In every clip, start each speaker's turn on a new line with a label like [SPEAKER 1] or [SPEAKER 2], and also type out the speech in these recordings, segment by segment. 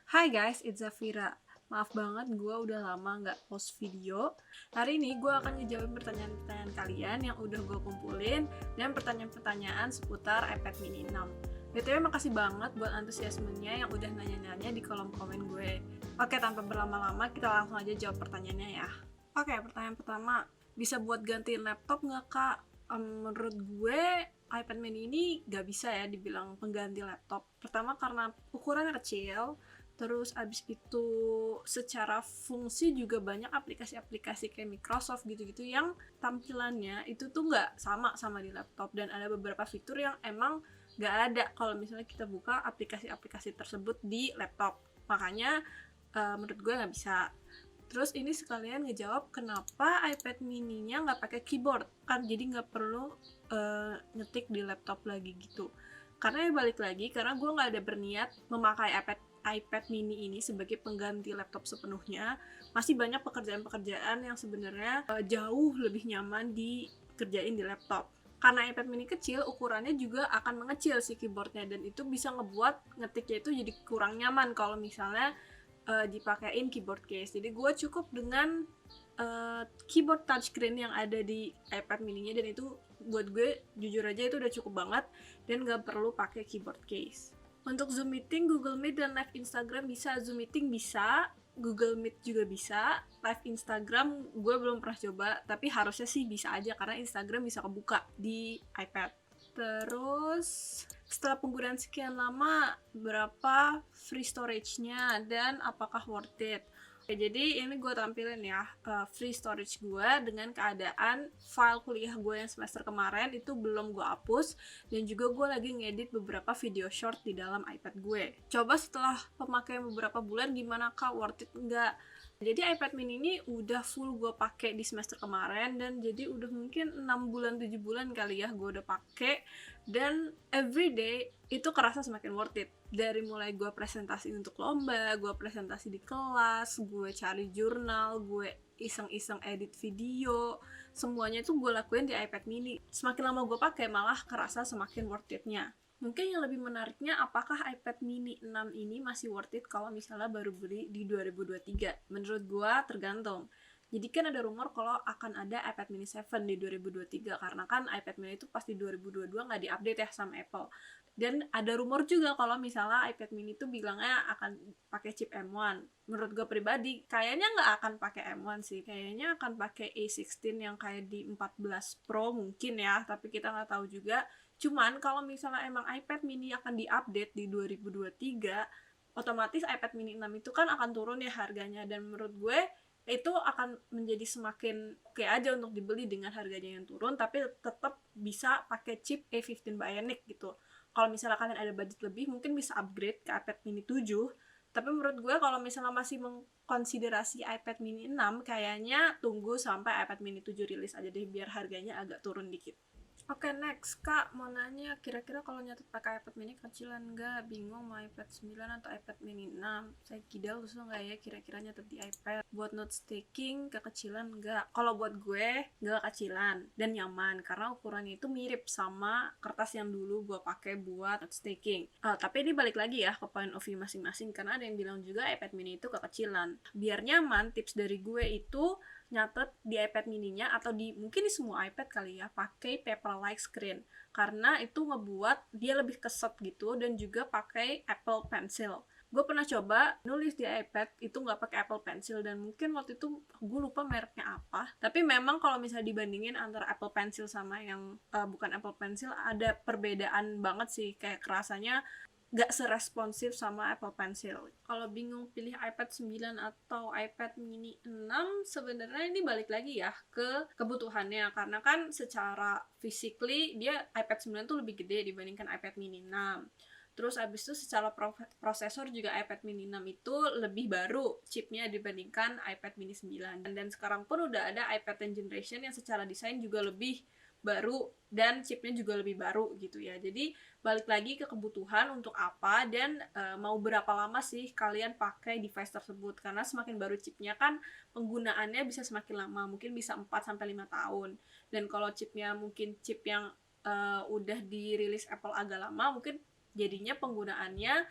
[SPEAKER 1] Hai guys, it's Zafira. Maaf banget gue udah lama nggak post video. Hari ini gue akan ngejawab pertanyaan-pertanyaan kalian yang udah gue kumpulin dan pertanyaan-pertanyaan seputar iPad mini 6. BTW makasih banget buat antusiasmenya yang udah nanya-nanya di kolom komen gue. Oke, tanpa berlama-lama kita langsung aja jawab pertanyaannya ya. Oke, pertanyaan pertama, bisa buat gantiin laptop nggak kak? Menurut gue iPad mini ini gak bisa ya dibilang pengganti laptop. Pertama karena ukurannya kecil, terus abis itu secara fungsi juga banyak aplikasi-aplikasi kayak Microsoft gitu-gitu yang tampilannya itu tuh nggak sama di laptop, dan ada beberapa fitur yang emang nggak ada kalau misalnya kita buka aplikasi-aplikasi tersebut di laptop. Makanya menurut gue nggak bisa. Terus ini sekalian ngejawab kenapa iPad mini-nya nggak pakai keyboard, kan jadi nggak perlu ngetik di laptop lagi gitu. Karena ya balik lagi, karena gue nggak ada berniat memakai iPad mini ini sebagai pengganti laptop sepenuhnya. Masih banyak pekerjaan-pekerjaan yang sebenarnya jauh lebih nyaman dikerjain di laptop. Karena iPad mini kecil, ukurannya juga akan mengecil si keyboardnya, dan itu bisa ngebuat ngetiknya itu jadi kurang nyaman kalau misalnya dipakein keyboard case. Jadi gue cukup dengan keyboard touchscreen yang ada di iPad mini-nya, dan itu buat gue jujur aja itu udah cukup banget dan gak perlu pakai keyboard case. Untuk Zoom meeting, Google Meet, dan live Instagram bisa. Zoom meeting bisa, Google Meet juga bisa. Live Instagram gue belum pernah coba, tapi harusnya sih bisa aja karena Instagram bisa kebuka di iPad. Terus setelah penggunaan sekian lama, berapa free storage-nya dan apakah worth it? Oke, jadi ini gue tampilin ya free storage gue dengan keadaan file kuliah gue yang semester kemarin itu belum gue hapus, dan juga gue lagi ngedit beberapa video short di dalam iPad gue. Coba setelah pemakaian beberapa bulan gimana kak, worth it enggak? Jadi iPad mini ini udah full gue pakai di semester kemarin, dan jadi udah mungkin 6 bulan 7 bulan kali ya gue udah pakai, dan everyday itu kerasa semakin worth it. Dari mulai gue presentasi untuk lomba, gue presentasi di kelas, gue cari jurnal, gue iseng-iseng edit video, semuanya itu gue lakuin di iPad mini. Semakin lama gue pakai malah kerasa semakin worth it-nya. Mungkin yang lebih menariknya, apakah iPad mini 6 ini masih worth it kalau misalnya baru beli di 2023? Menurut gue tergantung. Jadi kan ada rumor kalau akan ada iPad mini 7 di 2023, karena kan iPad mini itu pasti 2022 nggak diupdate ya sama Apple. Dan ada rumor juga kalau misalnya iPad mini itu bilangnya akan pakai chip M1. Menurut gue pribadi, kayaknya nggak akan pakai M1 sih. Kayaknya akan pakai A16 yang kayak di 14 Pro mungkin ya, tapi kita nggak tahu juga. Cuman kalau misalnya emang iPad mini akan diupdate di 2023, otomatis iPad mini 6 itu kan akan turun ya harganya, dan menurut gue itu akan menjadi semakin oke aja untuk dibeli dengan harganya yang turun, tapi tetap bisa pakai chip A15 Bionic gitu. Kalau misalnya kalian ada budget lebih, mungkin bisa upgrade ke iPad mini 7, tapi menurut gue kalau misalnya masih mengkonsiderasi iPad mini 6, kayaknya tunggu sampai iPad mini 7 rilis aja deh, biar harganya agak turun dikit. Oke, next kak mau nanya, kira-kira kalau nyatet pakai iPad mini kecilan nggak? Bingung mau iPad 9 atau iPad mini 6. Saya kidal susah nggak ya kira-kira nyatet di iPad? Buat notes taking kekecilan nggak? Kalau buat gue nggak kecilan dan nyaman, karena ukurannya itu mirip sama kertas yang dulu gue pakai buat notes taking. Tapi ini balik lagi ya ke point of view masing-masing, karena ada yang bilang juga iPad mini itu kekecilan. Biar nyaman, tips dari gue itu nyatet di iPad mininya atau mungkin di semua iPad kali ya, pakai paper-like screen, karena itu ngebuat dia lebih keset gitu, dan juga pakai Apple Pencil. Gue pernah coba nulis di iPad itu nggak pakai Apple Pencil, dan mungkin waktu itu gue lupa mereknya apa, tapi memang kalau misalnya dibandingin antara Apple Pencil sama yang bukan Apple Pencil, ada perbedaan banget sih, kayak kerasanya gak seresponsif sama Apple Pencil. Kalau bingung pilih iPad 9 atau iPad mini 6, sebenarnya ini balik lagi ya ke kebutuhannya, karena kan secara physically dia iPad 9 tuh lebih gede dibandingkan iPad mini 6. Terus abis itu secara prosesor juga iPad mini 6 itu lebih baru chipnya dibandingkan iPad mini 9. Dan sekarang pun udah ada iPad 10 generation yang secara desain juga lebih baru dan chipnya juga lebih baru gitu ya. Jadi balik lagi ke kebutuhan untuk apa, dan mau berapa lama sih kalian pakai device tersebut, karena semakin baru chipnya kan penggunaannya bisa semakin lama, mungkin bisa 4-5 tahun. Dan kalau chipnya mungkin chip yang udah dirilis Apple agak lama, mungkin jadinya penggunaannya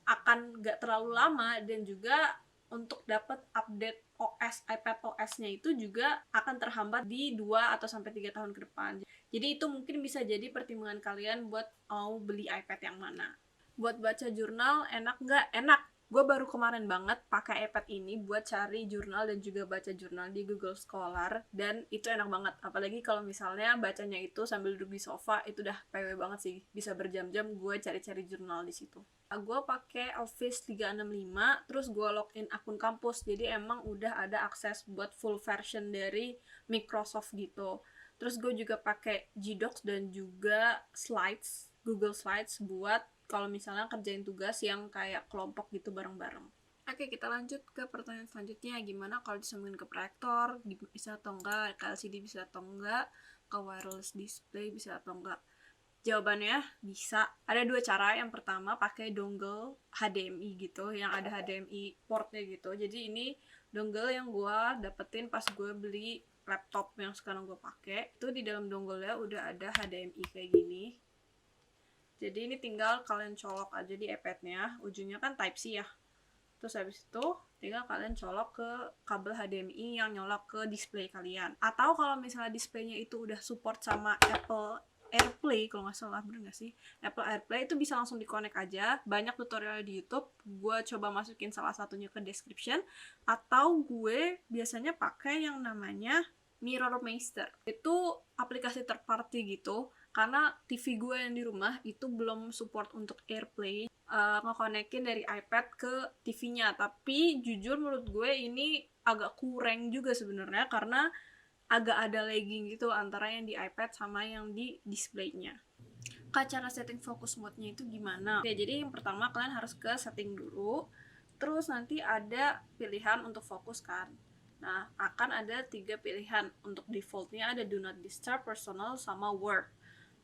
[SPEAKER 1] akan nggak terlalu lama, dan juga untuk dapat update OS iPad OS-nya itu juga akan terhambat di 2 atau sampai 3 tahun ke depan. Jadi itu mungkin bisa jadi pertimbangan kalian buat mau beli iPad yang mana. Buat baca jurnal enak nggak? Enak. Gue baru kemarin banget pakai iPad ini buat cari jurnal dan juga baca jurnal di Google Scholar, dan itu enak banget. Apalagi kalau misalnya bacanya itu sambil duduk di sofa, itu udah PW banget sih. Bisa berjam-jam gue cari-cari jurnal di situ. Gue pakai Office 365, terus gue login akun kampus, jadi emang udah ada akses buat full version dari Microsoft gitu. Terus gue juga pakai Gdocs dan juga Slides, Google Slides buat kalau misalnya kerjain tugas yang kayak kelompok gitu bareng-bareng. Oke, kita lanjut ke pertanyaan selanjutnya. Gimana kalau disambungin ke proyektor? Bisa atau enggak? Ke LCD bisa atau enggak? Ke wireless display bisa atau enggak? Jawabannya bisa. Ada 2 cara. Yang pertama pakai dongle HDMI gitu, yang ada HDMI portnya gitu. Jadi ini dongle yang gue dapetin pas gue beli laptop yang sekarang gue pakai. Itu di dalam dongle-nya udah ada HDMI kayak gini. Jadi ini tinggal kalian colok aja di iPad-nya, ujungnya kan Type-C ya. Terus habis itu tinggal kalian colok ke kabel HDMI yang nyolok ke display kalian. Atau kalau misalnya displaynya itu udah support sama Apple AirPlay, kalau nggak salah, bener nggak sih? Apple AirPlay itu bisa langsung di-connect aja. Banyak tutorial di YouTube, gue coba masukin salah satunya ke description. Atau gue biasanya pakai yang namanya MirrorMaster. Itu aplikasi third party gitu, karena TV gue yang di rumah itu belum support untuk AirPlay, ngekonekin dari iPad ke TV-nya. Tapi jujur menurut gue ini agak kurang juga sebenarnya, karena agak ada lagging gitu antara yang di iPad sama yang di displaynya. Cara setting focus mode-nya itu gimana? Oke, jadi yang pertama kalian harus ke setting dulu, terus nanti ada pilihan untuk fokus kan. Nah, akan ada 3 pilihan. Untuk defaultnya ada do not disturb, personal, sama work.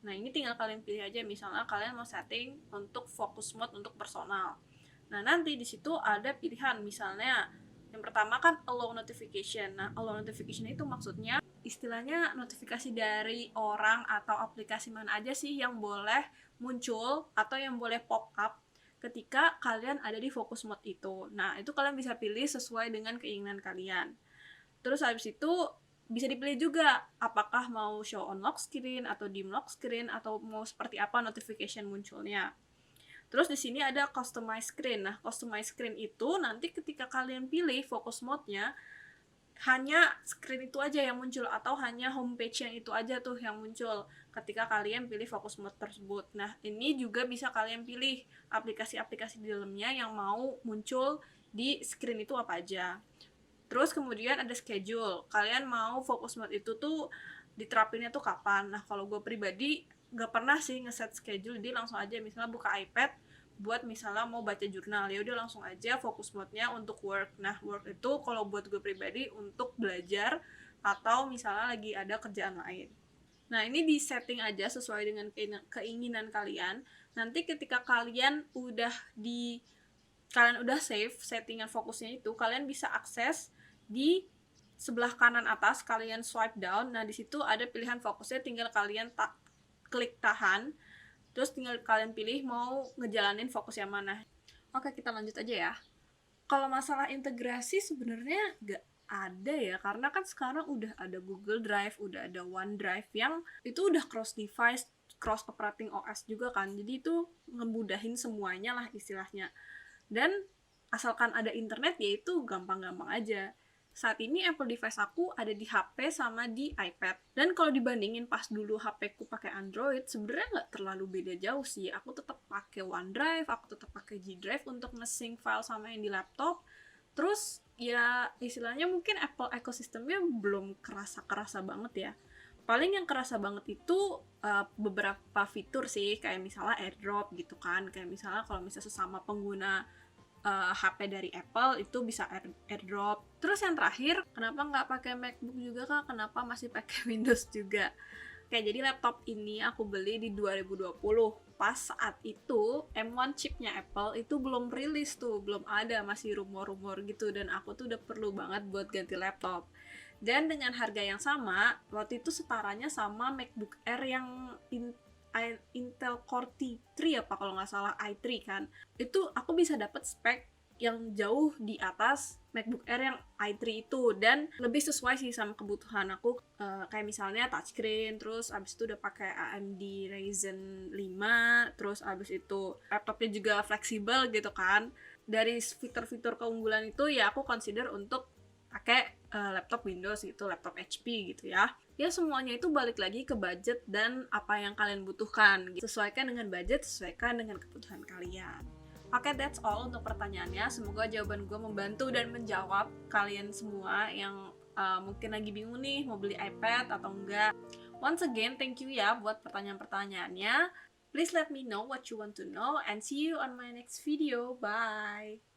[SPEAKER 1] Nah, ini tinggal kalian pilih aja. Misalnya kalian mau setting untuk focus mode untuk personal. Nah, nanti di situ ada pilihan. Misalnya yang pertama kan allow notification. Nah, allow notification itu maksudnya istilahnya notifikasi dari orang atau aplikasi mana aja sih yang boleh muncul atau yang boleh pop up ketika kalian ada di focus mode itu. Nah, itu kalian bisa pilih sesuai dengan keinginan kalian. Terus habis itu bisa dipilih juga apakah mau show on lock screen atau dim lock screen atau mau seperti apa notification munculnya. Terus di sini ada customize screen. Nah, customize screen itu nanti ketika kalian pilih focus mode-nya, hanya screen itu aja yang muncul atau hanya homepage yang itu aja tuh yang muncul ketika kalian pilih focus mode tersebut. Nah, ini juga bisa kalian pilih aplikasi-aplikasi di dalamnya yang mau muncul di screen itu apa aja. Terus kemudian ada schedule. Kalian mau fokus mode itu tuh diterapinnya tuh kapan? Nah, kalau gue pribadi gak pernah sih ngeset schedule, jadi langsung aja misalnya buka iPad buat misalnya mau baca jurnal, ya udah langsung aja fokus mode-nya untuk work. Nah, work itu kalau buat gue pribadi untuk belajar atau misalnya lagi ada kerjaan lain. Nah, ini di setting aja sesuai dengan keinginan kalian. Nanti ketika kalian udah save settingan fokusnya itu, kalian bisa akses di sebelah kanan atas, kalian swipe down. Nah, di situ ada pilihan fokusnya, tinggal kalian klik tahan, terus tinggal kalian pilih mau ngejalanin fokus yang mana. Oke, kita lanjut aja ya. Kalau masalah integrasi sebenarnya gak ada ya, karena kan sekarang udah ada Google Drive, udah ada OneDrive yang itu udah cross device, cross operating OS juga kan, jadi itu ngemudahin semuanya lah istilahnya. Dan asalkan ada internet ya itu gampang-gampang aja. Saat ini Apple device aku ada di HP sama di iPad. Dan kalau dibandingin pas dulu HP ku pakai Android, sebenarnya nggak terlalu beda jauh sih. Aku tetap pakai OneDrive, aku tetap pakai G Drive untuk nge-sync file sama yang di laptop. Terus ya istilahnya mungkin Apple ekosistemnya belum kerasa banget ya. Paling yang kerasa banget itu beberapa fitur sih, kayak misalnya AirDrop gitu kan. Kayak misalnya kalau misalnya sesama pengguna HP dari Apple itu bisa AirDrop. Terus yang terakhir, kenapa nggak pakai MacBook juga kak? Kenapa masih pakai Windows juga? Kayak jadi laptop ini aku beli di 2020. Pas saat itu M1 chipnya Apple itu belum rilis tuh, belum ada, masih rumor-rumor gitu. Dan aku tuh udah perlu banget buat ganti laptop. Dan dengan harga yang sama, waktu itu setaranya sama MacBook Air yang Intel Core i3 apa kalau nggak salah i3 kan, itu aku bisa dapat spek yang jauh di atas MacBook Air yang i3 itu, dan lebih sesuai sih sama kebutuhan aku. Kayak misalnya touchscreen, terus abis itu udah pakai AMD Ryzen 5, terus abis itu laptopnya juga fleksibel gitu kan. Dari fitur-fitur keunggulan itu ya aku consider untuk pakai laptop Windows gitu, laptop HP gitu ya. Ya semuanya itu balik lagi ke budget dan apa yang kalian butuhkan. Sesuaikan dengan budget, sesuaikan dengan kebutuhan kalian. Oke, that's all untuk pertanyaannya. Semoga jawaban gue membantu dan menjawab kalian semua yang mungkin lagi bingung nih mau beli iPad atau enggak. Once again, thank you ya buat pertanyaan-pertanyaannya. Please let me know what you want to know and see you on my next video. Bye!